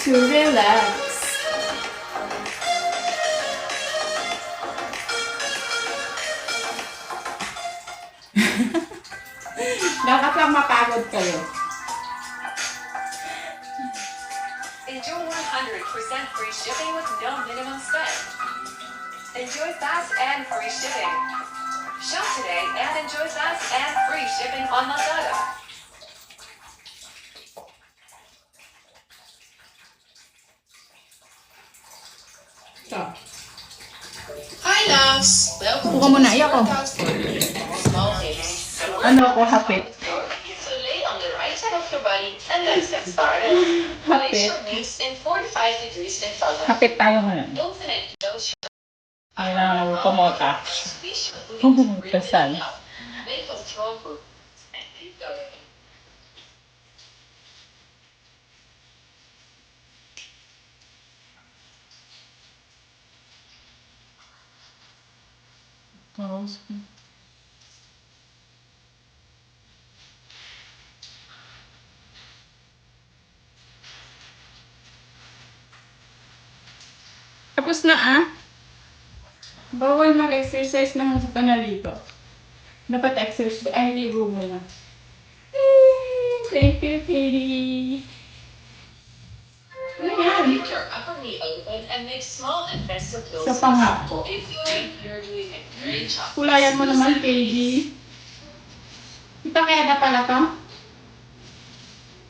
to relax. Dapat lang mapagod kayo. Enjoy 100% free shipping with no minimum spend. Enjoy fast and free shipping. Shop today and enjoy fast and free shipping on Lazada. So, Hi, loves! Welcome Buka mo na, iyak ko. workout for small hips. Ano ako, hapit? So lay on the right side of your body and let's get started. Place Hapit. your knees in 45 degrees in front of you. Hapit tayo ngayon. Open and close your Ang pumota. Squeeze your glutes. Pumota, Breathe saan? in out. Make a strong root and keep going. Tapos na ah. Bawal mag-exercise na sa panalito. Dapat exercise. Ay, ligo mo na. Thank you, Katie. Ano yan? Keep your upper knee open and make small and flexible Sa close. panga ko. If you think you're doing a great job. Kulayan mo naman, Katie. Kita kaya na pala to?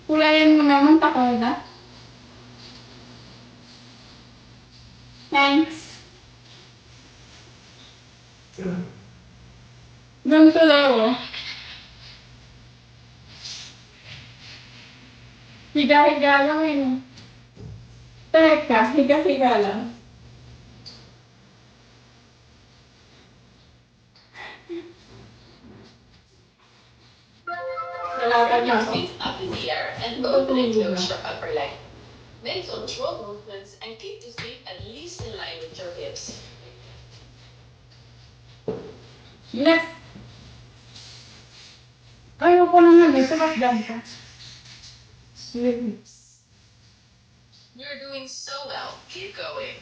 Kulayan mo naman, takoda. Thanks. Ganito lang oh. Higa-higa lang yun. Teka, higa-higa lang. Lalakad na ako. Feet up in the air and open and close your upper leg. Make controlled movements and keep the feet at least in line with your hips. Left. Ayoko na nga dito. Mas ka. You're doing so well. Keep going.